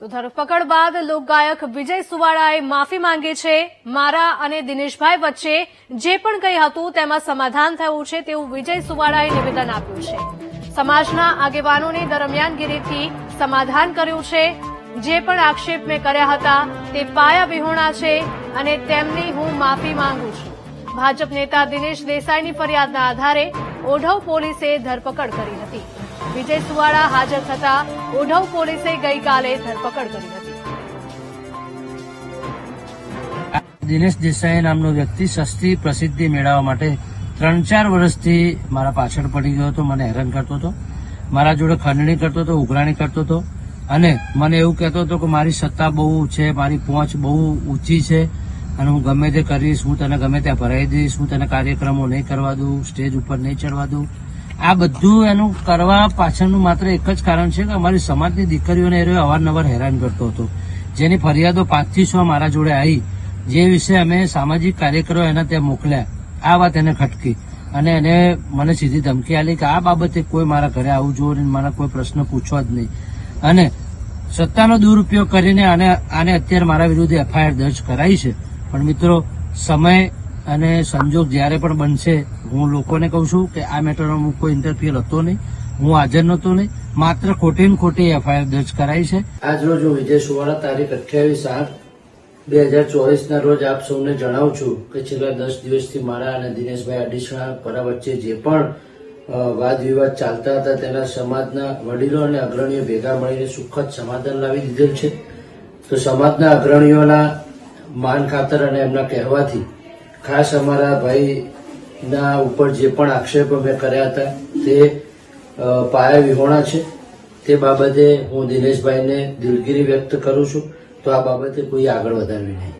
તો ધરપકડ બાદ લોકગાયક વિજય સુવાળાએ માફી માંગી છે। મારા અને દિનેશભાઈ વચ્ચે જે પણ કંઈ હતું તેમાં સમાધાન થયું છે તેવું વિજય સુવાળાએ નિવેદન આપ્યું છે। સમાજના આગેવાનોની દરમિયાનગીરીથી સમાધાન કર્યું છે। જે પણ આક્ષેપ મેં કર્યા હતા તે પાયા વિહોણા છે અને તેમની હું માફી માંગુ છું। ભાજપ નેતા દિનેશ દેસાઈની ફરિયાદના આધારે ઓઢવ પોલીસે ધરપકડ કરી હતી। વિજય સુવાળા હાજર થતા ઓઢવ પોલીસે ગઈકાલે ધરપકડ કરી હતી। દિનેશ દેસાઈ નામનો વ્યક્તિ સસ્તી પ્રસિદ્ધિ મેળવવા માટે 3-4 વર્ષથી મારા પાછળ પડી ગયો હતો। મને હેરાન કરતો હતો, મારા જોડે ખંડણી કરતો હતો, ઉઘરાણી કરતો હતો અને મને એવું કહેતો હતો કે મારી સત્તા બહુ છે, મારી પહોંચ બહુ ઊંચી છે અને હું ગમે તે કરીશ, હું તને ગમે ત્યાં ભરાઈ દઈશ, હું તને કાર્યક્રમો નહીં કરવા દઉં, સ્ટેજ ઉપર નહીં ચડવા દઉં। આ બધું એનું કરવા પાછળનું માત્ર એક જ કારણ છે કે અમારી સમાજની દીકરીઓને એ અવારનવાર હેરાન કરતો હતો, જેની ફરિયાદો 5 થી 6 મારા જોડે આવી, જે વિશે અમે સામાજિક કાર્યકરો એના ત્યાં મોકલ્યા। આ વાત એને ખટકી અને એને મને સીધી ધમકી આપી કે આ બાબતે કોઈ મારા ઘરે આવવું જોઈએ, મારા કોઈ પ્રશ્ન પૂછવા જ નહીં અને સત્તાનો દુરુપયોગ કરીને આને અત્યારે મારા વિરુદ્ધ એફઆઈઆર દર્જ કરાઈ છે। પણ મિત્રો, સમય અને સંજોગ જ્યારે પણ બનશે, હું લોકોને કહું છું કે આ મેટરમાં હું કોઈ ઇન્ટરફિયર હતો નહીં, હું હાજર નહોતો નહીં, માત્ર ખોટી ને ખોટી એફઆઈઆર દર્જ કરાઈ છે। આજ રોજ હું વિજય સુવાળા તારીખ 28/8/2024 ના રોજ આપ સૌને જણાવું છું કે છેલ્લા 10 દિવસથી મારા અને દિનેશભાઈ અડીસણા પરા વચ્ચે જે પણ વાદ વિવાદ ચાલતા હતા તેના સમાજના વડીલો અને અગ્રણીઓ ભેગા મળીને સુખદ સમાધાન લાવી દીધેલ છે। તો સમાજના અગ્રણીઓના માન ખાતર અને એમના કહેવાથી ખાસ અમારા ભાઈના ઉપર જે પણ આક્ષેપો મેં કર્યા હતા તે પાયા વિહોણા છે। તે બાબતે હું દિનેશભાઈને દિલગીરી વ્યક્ત કરું છું। તો આ બાબતે કોઈ આગળ વધારવી નહીં।